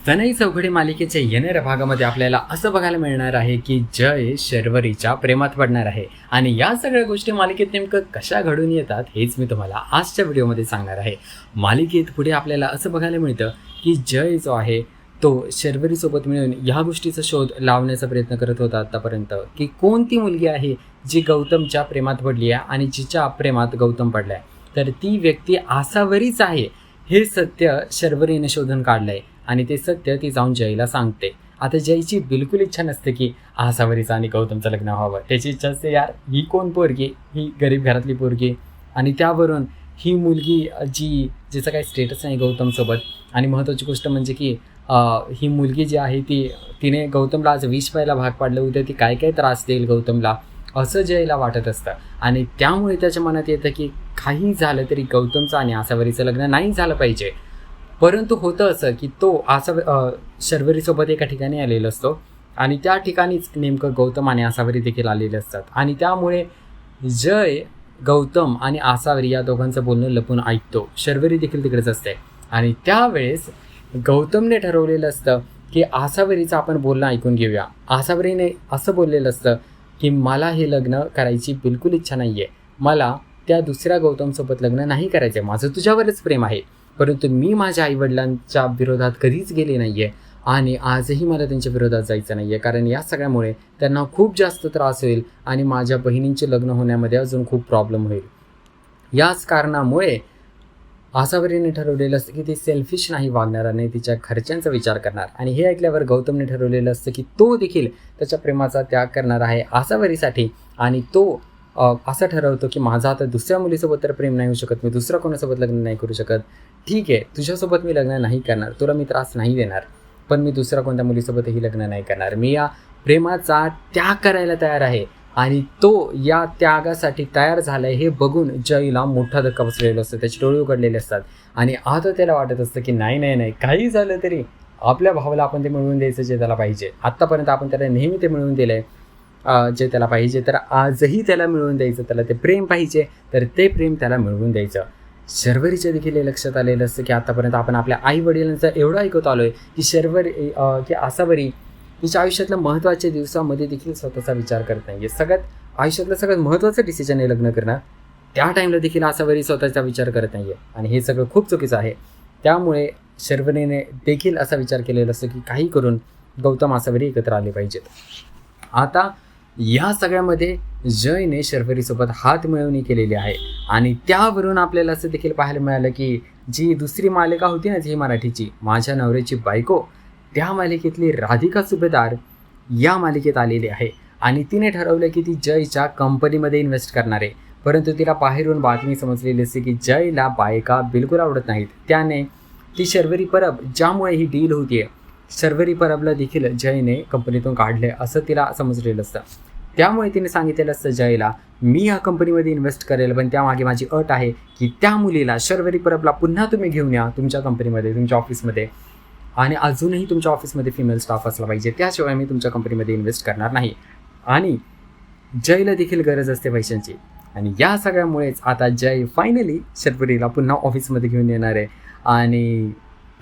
सनई चौघडी मालिकेच्या येणाऱ्या भागामध्ये आपल्याला असं बघायला मिळणार आहे की जय शर्वरीच्या प्रेमात पडणार आहे आणि या सगळ्या गोष्टी मालिकेत नेमकं कशा घडून येतात हेच मी तुम्हाला आजच्या व्हिडिओमध्ये सांगणार आहे. मालिकेत पुढे आपल्याला असं बघायला मिळतं की जय जो आहे तो शर्वरीसोबत मिळून ह्या गोष्टीचा शोध लावण्याचा प्रयत्न करत होता आतापर्यंत की कोणती मुलगी आहे जी गौतमच्या प्रेमात पडली आहे आणि जिच्या प्रेमात गौतम पडला आहे. तर ती व्यक्ती आसावरीच आहे हे सत्य शर्वरीने शोधून काढलं आहे आणि ते सत्य ती जाऊन जयला सांगते. आता जयची बिलकुल इच्छा नसते की आसावरीचं आणि गौतमचं लग्न व्हावं. त्याची इच्छा असते यार ही कोण पोरगी, ही गरीब घरातली पोरगी आणि त्यावरून ही मुलगी जिचं काही स्टेटस नाही गौतमसोबत. आणि महत्त्वाची गोष्ट म्हणजे की ही मुलगी जी आहे तिने गौतमला आज विष प्यायला भाग पाडलं, उद्या ती काय काय त्रास देईल गौतमला असं जयला वाटत असतं. आणि त्यामुळे त्याच्या मनात येतं की काही झालं तरी गौतमचं आणि आसावरीचं लग्न नाही झालं पाहिजे. परंतु होतं असं की तो शर्वरीसोबत एका ठिकाणी आलेला असतो आणि त्या ठिकाणीच नेमकं गौतम आणि आसावरी देखील आलेले असतात आणि त्यामुळे जय गौतम आणि आसावरी या दोघांचं बोलणं लपून ऐकतो. शर्वरी देखील तिकडेच असते आणि त्यावेळेस गौतमने ठरवलेलं असतं की आसावरीचं आपण बोलणं ऐकून घेऊया. आसावरीने असं बोललेलं असतं की मला हे लग्न करायची बिलकुल इच्छा नाही आहे, मला त्या दुसऱ्या गौतमसोबत लग्न नाही करायचं आहे, माझं तुझ्यावरच प्रेम आहे, परंतु मी माझ्या आईवडिलांच्या विरोधात कधीच गेले नाही आहे आणि आजही मला त्यांच्या विरोधात जायचं नाही आहे, कारण या सगळ्यामुळे त्यांना खूप जास्त त्रास होईल आणि माझ्या बहिणींचे लग्न होण्यामध्ये अजून खूप प्रॉब्लेम होईल. याच कारणामुळे आसावरीने ठरवलेलं असतं की ती सेल्फिश नाही वागणार आणि तिच्या घरच्यांचा विचार करणार. आणि हे ऐकल्यावर गौतमने ठरवलेलं असतं की तो देखील त्याच्या प्रेमाचा त्याग करणार आहे आसावरीसाठी आणि तो असं ठरवतो की माझं आता दुसऱ्या मुलीसोबत तर प्रेम नाही होऊ शकत, मी दुसऱ्या कोणासोबत लग्न नाही करू शकत. ठीक आहे, तुझ्यासोबत मी लग्न नाही करणार, तुला मी त्रास नाही देणार, पण मी दुसऱ्या कोणत्या मुलीसोबतही लग्न नाही करणार. मी या प्रेमाचा त्याग करायला तयार आहे. आणि तो या त्यागासाठी तयार झाला आहे हे बघून जयला मोठा धक्का बसलेला असतो, त्याचे डोळे उघडलेले असतात आणि आता त्याला वाटत असतं की नाही काही झालं तरी आपल्या भावाला आपण ते मिळवून द्यायचं जे त्याला पाहिजे. आत्तापर्यंत आपण त्याला नेहमी ते मिळवून दिलं आहे जे त्याला पाहिजे, तर आजही त्याला मिळवून द्यायचं. त्याला ते प्रेम पाहिजे तर ते प्रेम त्याला मिळवून द्यायचं. शर्वरीच्या देखील हे लक्षात आलेलं असतं की आतापर्यंत आपण आपल्या आई वडिलांचं एवढं ऐकत आलो आहे की आसावरी तिच्या आयुष्यातल्या महत्त्वाच्या दिवसामध्ये देखील स्वतःचा विचार करत नाही आहे. आयुष्यातलं सगळ्यात महत्त्वाचं डिसिजन आहे लग्न करणं, त्या टाईमला देखील आसावरी स्वतःचा विचार करत नाही आहे आणि हे सगळं खूप चुकीचं आहे. त्यामुळे शर्वरीने देखील असा विचार केलेला असतो की काही करून गौतम आसावरी एकत्र आले पाहिजेत. आता या सगळ्यामध्ये जयने शर्वरीसोबत हात मिळवणी केलेली आहे आणि त्यावरून आपल्याला असं देखील पाहायला मिळालं की जी दुसरी मालिका होती ना जी मराठीची माझ्या नवऱ्याची बायको, त्या मालिकेतली राधिका सुभेदार या मालिकेत आलेली आहे आणि तिने ठरवलं की ती जयच्या कंपनीमध्ये इन्व्हेस्ट करणार आहे. परंतु तिला बाहेरून बातमी समजलेली असते की जयला बायका बिलकुल आवडत नाहीत. त्याने ती शर्वरी परब ज्यामुळे ही डील होती आहे, शर्वरी परबला देखील जयने कंपनीतून काढले असं तिला समजलेलं असतं. त्यामुळे तिने सांगितलेलं असतं जयला मी या कंपनीमध्ये इन्व्हेस्ट करेल, पण त्यामागे माझी अट आहे की त्या मुलीला शर्वरी परबला पुन्हा तुम्ही घेऊन या तुमच्या कंपनीमध्ये, तुमच्या ऑफिसमध्ये आणि अजूनही तुमच्या ऑफिसमध्ये फिमेल स्टाफ असला पाहिजे, त्याशिवाय मी तुमच्या कंपनीमध्ये इन्व्हेस्ट करणार नाही. आणि जयला देखील गरज असते पैशांची आणि या सगळ्यामुळेच आता जय फायनली शर्वरीला पुन्हा ऑफिसमध्ये घेऊन येणार आहे आणि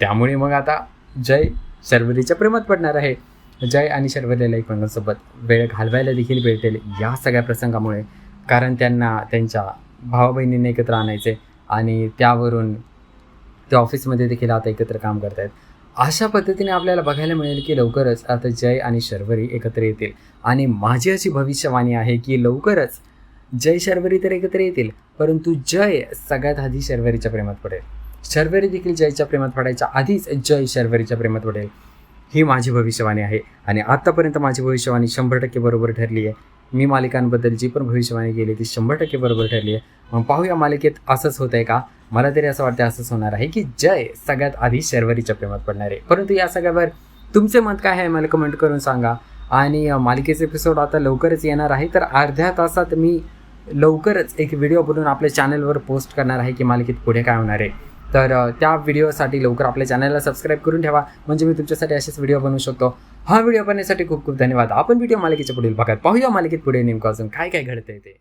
त्यामुळे मग आता जय शर्वरीच्या प्रेमात पडणार आहे. जय आणि शर्वरीला एकमेकांसोबत वेळ घालवायला देखील भेटेल या सगळ्या प्रसंगामुळे, कारण त्यांना त्यांच्या भावा बहिणींना एकत्र आणायचे आणि त्यावरून ते ऑफिसमध्ये देखील आता एकत्र काम करत आहेत. अशा पद्धतीने आपल्याला बघायला मिळेल की लवकरच आता जय आणि शर्वरी एकत्र येतील आणि माझी अशी भविष्यवाणी आहे की लवकरच जय शर्वरी तर एकत्र येतील, परंतु जय सगळ्यात आधी शर्वरीच्या प्रेमात पडेल. शर्वरी देखील जयच्या प्रेमात पडायच्या आधीच जय शर्वरीच्या प्रेमात पडेल, ही माझी भविष्यवाणी आहे आणि आत्तापर्यंत माझी भविष्यवाणी 100% बरोबर ठरली आहे. मी मालिकांबद्दल जी पण भविष्यवाणी केली ती 100% बरोबर ठरली आहे. मग पाहूया मालिकेत असंच होतं आहे का. मला तरी असं वाटतं असंच होणार आहे की जय सगळ्यात आधी शर्वरीच्या प्रेमात पडणार आहे. परंतु या सगळ्यावर तुमचे मत काय आहे मला कमेंट करून सांगा. आणि मालिकेचे एपिसोड आता लवकरच येणार आहे, तर अर्ध्या तासात मी लवकरच एक व्हिडिओ बनवून आपल्या चॅनलवर पोस्ट करणार आहे की मालिकेत पुढे काय होणार आहे. तर त्या व्हिडिओसाठी लवकर आपल्या चॅनलला सबस्क्राईब करून ठेवा, म्हणजे मी तुमच्यासाठी असेच व्हिडिओ बनवू शकतो. हा व्हिडिओ बनवण्यासाठी खूप खूप धन्यवाद. आपण व्हिडिओ मालिकेच्या पुढील भागात पाहूया मालिकेत पुढे नेमकं अजून काय काय घडतंय ते.